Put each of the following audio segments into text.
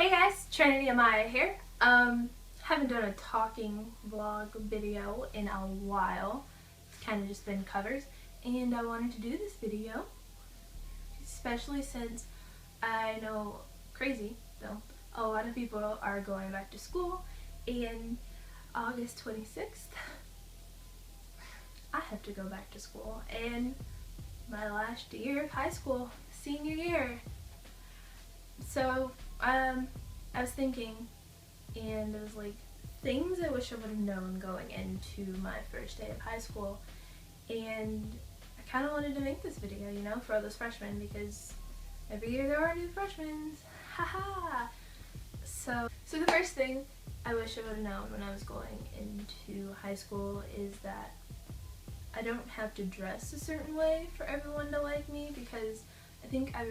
Hey guys, Trinity Amiah here. Haven't done a talking vlog video in a while. It's kind of just been covers, and I wanted to do this video, especially since I know, crazy though, a lot of people are going back to school, and August 26th, I have to go back to school, and my last year of high school, senior year. So, I was thinking, and it was like, things I wish I would have known going into my first day of high school, and I kind of wanted to make this video, you know, for all those freshmen, because every year there are new freshmen, haha! So the first thing I wish I would have known when I was going into high school is that I don't have to dress a certain way for everyone to like me, because I think I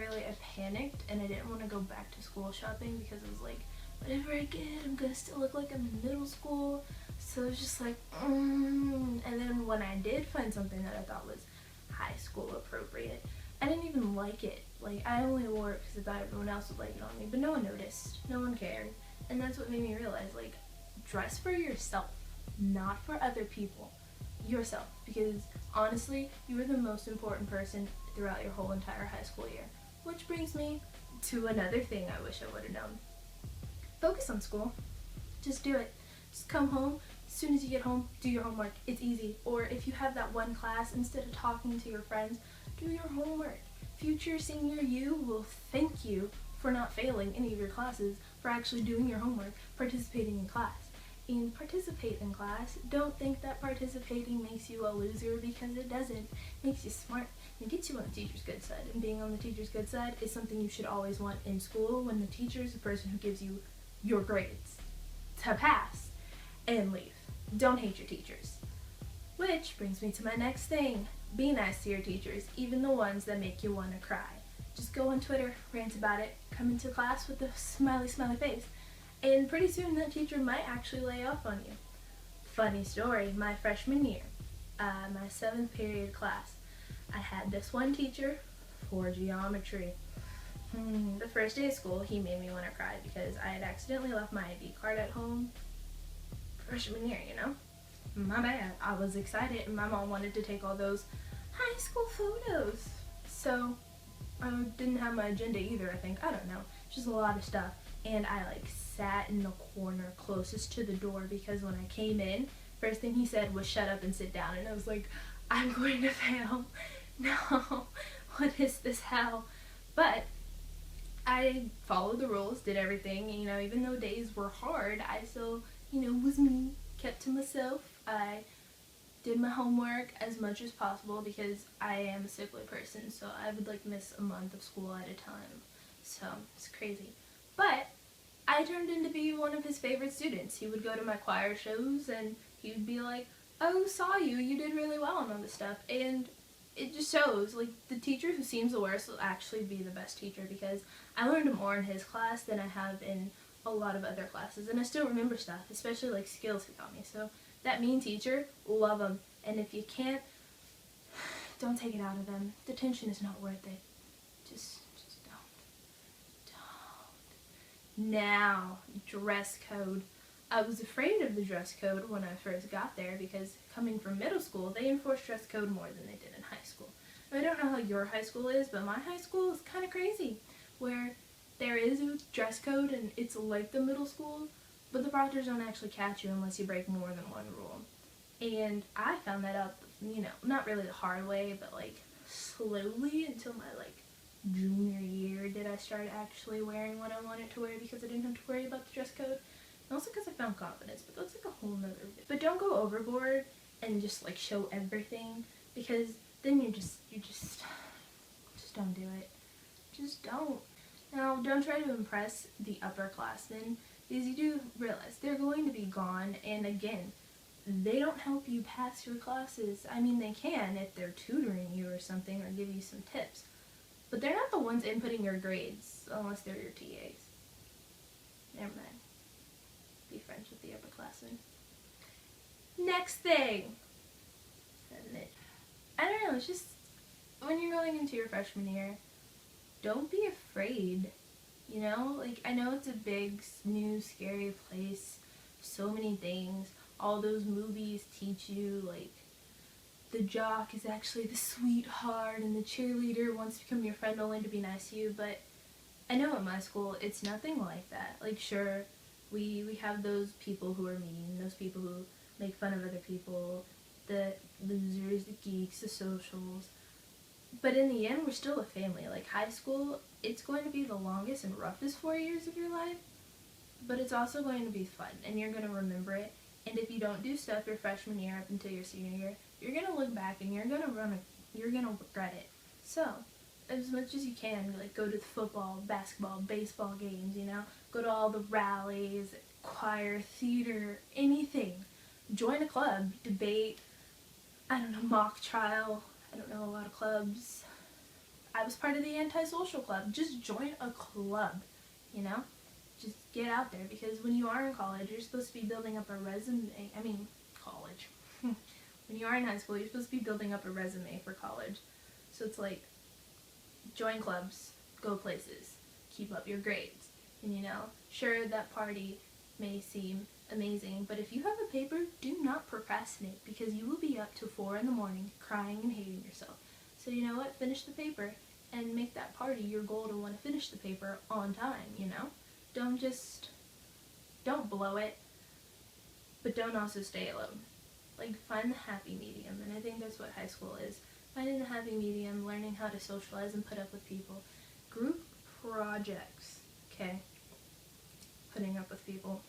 panicked and I didn't want to go back to school shopping because it was like, whatever I get, I'm gonna still look like I'm in middle school. So it was just like, And then when I did find something that I thought was high school appropriate, I didn't even like it. Like, I only wore it because I thought everyone else would like it on me, but no one noticed, no one cared. And that's what made me realize, like, dress for yourself, not for other people. Yourself, because honestly, you are the most important person throughout your whole entire high school year. Which brings me to another thing I wish I would have known. Focus on school. Just do it. Just come home. As soon as you get home, do your homework. It's easy. Or if you have that one class, instead of talking to your friends, do your homework. Future senior you will thank you for not failing any of your classes, for actually doing your homework, participating in class. And participate in class. Don't think that participating makes you a loser, because it doesn't. It makes you smart and gets you on the teacher's good side. And being on the teacher's good side is something you should always want in school, when the teacher is the person who gives you your grades to pass and leave. Don't hate your teachers. Which brings me to my next thing. Be nice to your teachers, even the ones that make you want to cry. Just go on Twitter, rant about it, come into class with a smiley face. And pretty soon that teacher might actually lay off on you. Funny story, my freshman year, my 7th period class, I had this one teacher for geometry. The first day of school, he made me want to cry because I had accidentally left my ID card at home. Freshman year, you know? My bad. I was excited and my mom wanted to take all those high school photos. So, I didn't have my agenda either, I think. I don't know. Just a lot of stuff. And I sat in the corner closest to the door, because when I came in, first thing he said was shut up and sit down, and I was like, I'm going to fail. No, what is this hell? But I followed the rules, did everything, you know, even though days were hard, I still, you know, was me, kept to myself. I did my homework as much as possible, because I am a sickly person, so I would miss a month of school at a time. So it's crazy. But I turned into be one of his favorite students. He would go to my choir shows and he would be like, oh, saw you, you did really well on all this stuff. And it just shows, the teacher who seems the worst will actually be the best teacher, because I learned more in his class than I have in a lot of other classes. And I still remember stuff, especially skills he taught me. So that mean teacher, love him. And if you can't, don't take it out of them. Detention is not worth it. Just Now, dress code. I was afraid of the dress code when I first got there, because coming from middle school, they enforce dress code more than they did in high school. I don't know how your high school is, but my high school is kind of crazy, where there is a dress code and it's like the middle school, but the proctors don't actually catch you unless you break more than one rule. And I found that out, you know, not really the hard way, but slowly, until my junior year did I start actually wearing what I wanted to wear, because I didn't have to worry about the dress code. And also because I found confidence, but that's a whole nother bit. But don't go overboard and just show everything, because then you just don't do it. Just don't. Now, don't try to impress the upperclassmen, because you do realize they're going to be gone, and again, they don't help you pass your classes. I mean, they can if they're tutoring you or something, or give you some tips. But they're not the ones inputting your grades, unless they're your TAs. Never mind. Be friends with the upperclassmen. Next thing! I don't know, it's just, when you're going into your freshman year, don't be afraid, You know, like, I know it's a big, new, scary place, so many things. All those movies teach you, like, the jock is actually the sweetheart and the cheerleader wants to become your friend only to be nice to you, but I know at my school it's nothing like that. Like, sure, we have those people who are mean, those people who make fun of other people, the losers, the geeks, the socials, but in the end we're still a family. Like, high school, it's going to be the longest and roughest 4 years of your life, but it's also going to be fun, and you're going to remember it. And if you don't do stuff your freshman year up until your senior year, you're going to look back and you're going to regret it. So, as much as you can, like, go to the football, basketball, baseball games, you know, go to all the rallies, choir, theater, anything. Join a club, debate, I don't know, mock trial. I don't know a lot of clubs. I was part of the antisocial club. Just join a club, you know? Just get out there, because when you are in college, you're supposed to be building up a resume. I mean, college. When you are in high school, you're supposed to be building up a resume for college. So it's like, join clubs, go places, keep up your grades. And, you know, sure, that party may seem amazing, but if you have a paper, do not procrastinate, because you will be up till 4 in the morning crying and hating yourself. So you know what? Finish the paper and make that party your goal to want to finish the paper on time, you know? Don't blow it, but don't also stay alone. Like, find the happy medium, and I think that's what high school is. Finding the happy medium, learning how to socialize and put up with people. Group projects, okay? Putting up with people,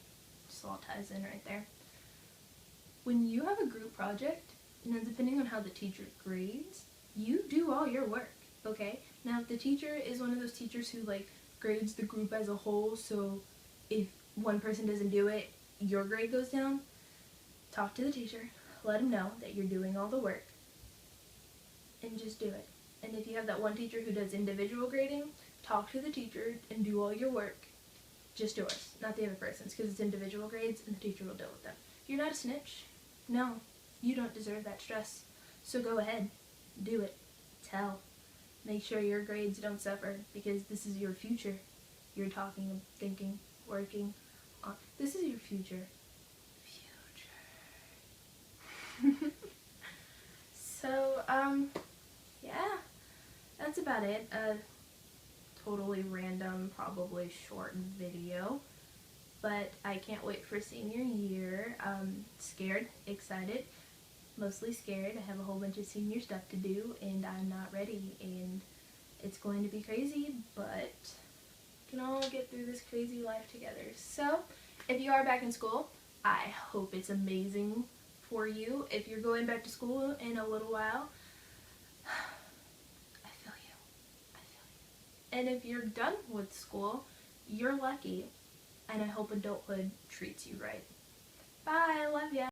just all ties in right there. When you have a group project, you know, depending on how the teacher grades, you do all your work, okay? Now, if the teacher is one of those teachers who, like, grades the group as a whole, so if one person doesn't do it, your grade goes down, talk to the teacher, let them know that you're doing all the work, and just do it. And if you have that one teacher who does individual grading, talk to the teacher and do all your work. Just yours, not the other person's, because it's individual grades and the teacher will deal with them. You're not a snitch. No, you don't deserve that stress. So go ahead, do it, tell. Make sure your grades don't suffer, because this is your future. You're talking, thinking, working on. This is your future. So, yeah, that's about it. A totally random, probably short video, but I can't wait for senior year. Scared, excited, mostly scared. I have a whole bunch of senior stuff to do, and I'm not ready, and it's going to be crazy, but we can all get through this crazy life together. So, if you are back in school, I hope it's amazing for you. If you're going back to school in a little while, I feel you. And if you're done with school, you're lucky, and I hope adulthood treats you right. Bye, I love ya.